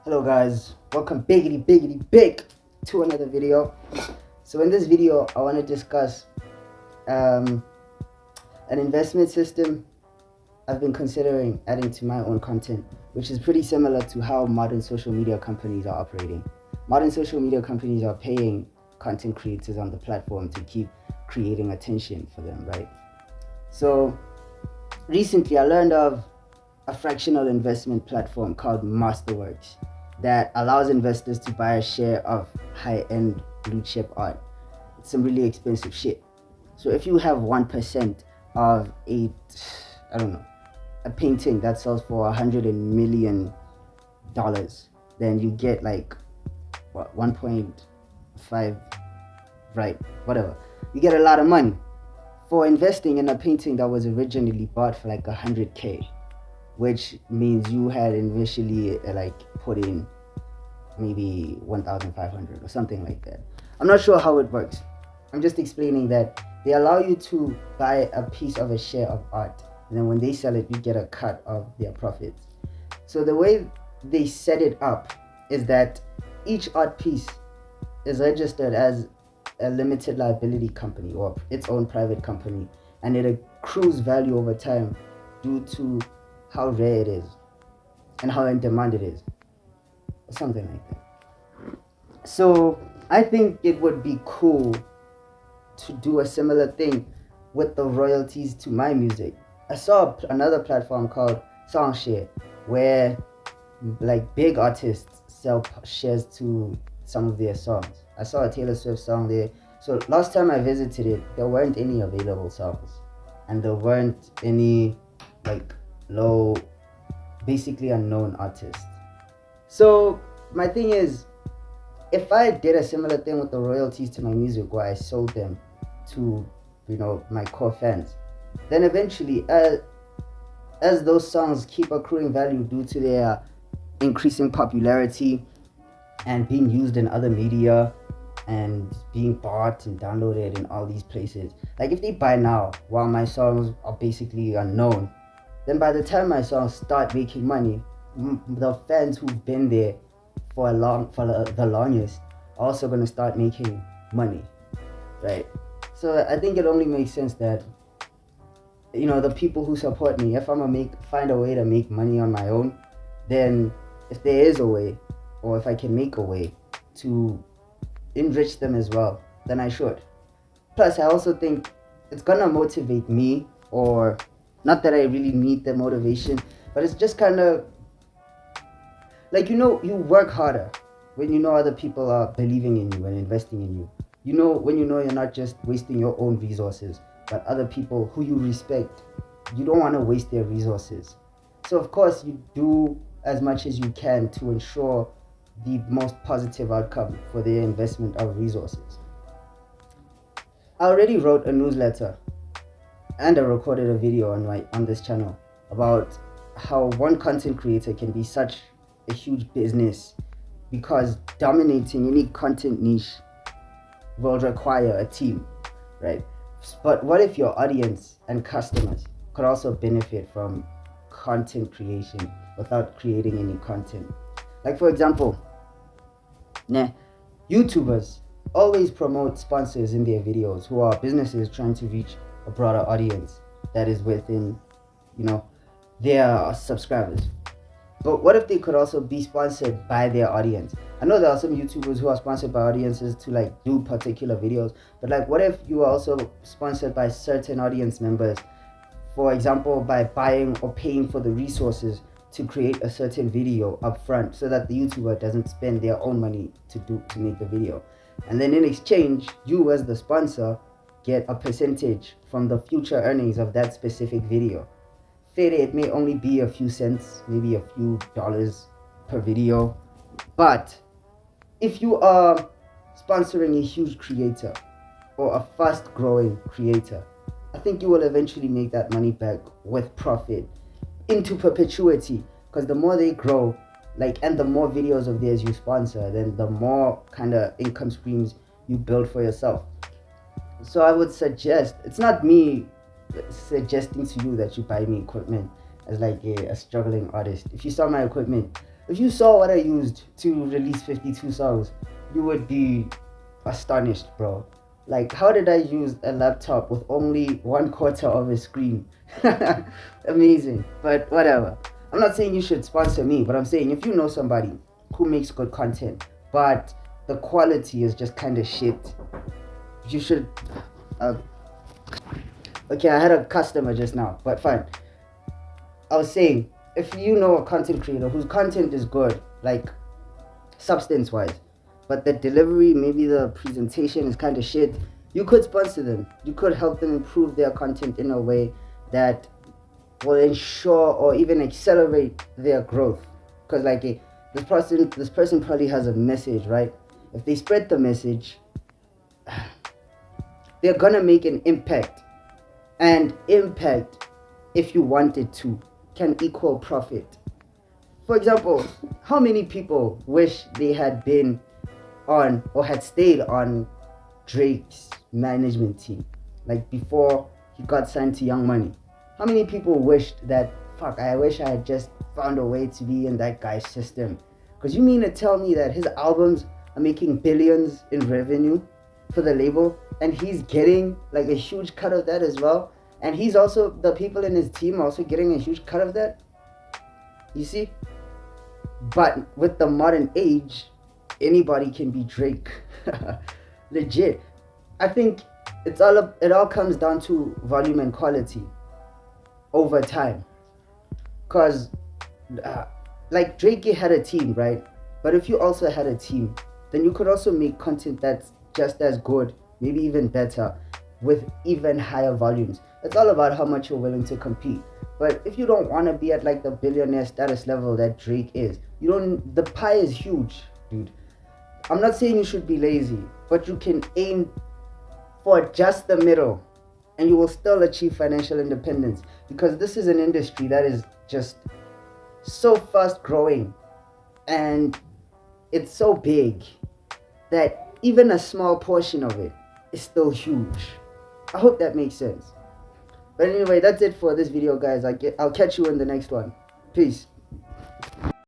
Hello guys, welcome big to another video. So in this video I want to discuss an investment system I've been considering adding to my own content, which is pretty similar to how modern social media companies are operating. Modern social media companies are paying content creators on the platform to keep creating attention for them, right? So recently I learned of a fractional investment platform called Masterworks that allows investors to buy a share of high-end blue chip art. It's some really expensive shit. So if you have 1% of a painting that sells for $100 million, then you get like what 1.5, right? Whatever. You get a lot of money for investing in a painting that was originally bought for like 100K, which means you had initially put in maybe 1,500 or something like that. I'm not sure how it works. I'm just explaining that they allow you to buy a piece of a share of art, and then when they sell it, you get a cut of their profits. So the way they set it up is that each art piece is registered as a limited liability company or its own private company, and it accrues value over time due to how rare it is and how in demand it is, or something like that. So I think it would be cool to do a similar thing with the royalties to my music. I saw another platform called Songshare where like big artists sell shares to some of their songs. I saw a Taylor Swift song there. So last time I visited it, there weren't any available songs, and there weren't any like low, basically unknown artists. So my thing is, if I did a similar thing with the royalties to my music where I sold them to my core fans, then eventually as those songs keep accruing value due to their increasing popularity and being used in other media and being bought and downloaded in all these places, like if they buy now while my songs are basically unknown, then by the time my songs start making money, the fans who've been there for the longest are also going to start making money, right? So I think it only makes sense that the people who support me, if I'm gonna find a way to make money on my own, then if there is a way, or if I can make a way to enrich them as well, then I should. Plus I also think it's gonna motivate me, or not that I really need the motivation, but it's just kind of like, you work harder when other people are believing in you and investing in you. When you're not just wasting your own resources, but other people who you respect, you don't want to waste their resources. So of course you do as much as you can to ensure the most positive outcome for their investment of resources. I already wrote a newsletter and I recorded a video on this channel about how one content creator can be such a huge business, because dominating any content niche will require a team, right? But what if your audience and customers could also benefit from content creation without creating any content? Like for example, YouTubers always promote sponsors in their videos who are businesses trying to reach a broader audience that is within their subscribers. But what if they could also be sponsored by their audience? I know there are some YouTubers who are sponsored by audiences to do particular videos, but what if you are also sponsored by certain audience members, for example by buying or paying for the resources to create a certain video up front, so that the YouTuber doesn't spend their own money to make the video, and then in exchange you as the sponsor get a percentage from the future earnings of that specific video. Fair, it may only be a few cents, maybe a few dollars per video, but if you are sponsoring a huge creator or a fast growing creator, I think you will eventually make that money back with profit into perpetuity, because the more they grow, and the more videos of theirs you sponsor, then the more kind of income streams you build for yourself. So I would suggest, it's not me suggesting to you that you buy me equipment as a struggling artist. If you saw my equipment, If you saw what I used to release 52 songs, you would be astonished, bro. Like, how did I use a laptop with only 1/4 of a screen? Amazing. But whatever. I'm not saying you should sponsor me, but I'm saying if you know somebody who makes good content, but the quality is just kind of shit, you should. Uh, okay, I had a customer just now, but fine. I was saying, if you know a content creator whose content is good, like substance wise, but the delivery, maybe the presentation is kind of shit, you could sponsor them. You could help them improve their content in a way that will ensure or even accelerate their growth. Because like this person probably has a message, right? If they spread the message, they're gonna make an impact, and impact, if you wanted to, can equal profit. For example, how many people wish they had been on or had stayed on Drake's management team, like before he got signed to Young Money? How many people wished that, fuck, I wish I had just found a way to be in that guy's system? Because you mean to tell me that his albums are making billions in revenue for the label, and he's getting like a huge cut of that as well? And he's also, the people in his team are also getting a huge cut of that? You see? But with the modern age, anybody can be Drake. Legit. I think it all comes down to volume and quality over time. Cause like Drake had a team, right? But if you also had a team, then you could also make content that's just as good, maybe even better, with even higher volumes. It's all about how much you're willing to compete. But if you don't want to be at like the billionaire status level that Drake is, the pie is huge, dude. I'm not saying you should be lazy, but you can aim for just the middle and you will still achieve financial independence, because this is an industry that is just so fast growing and it's so big that even a small portion of it is still huge. I hope that makes sense. But anyway, that's it for this video, guys. I'll catch you in the next one. Peace.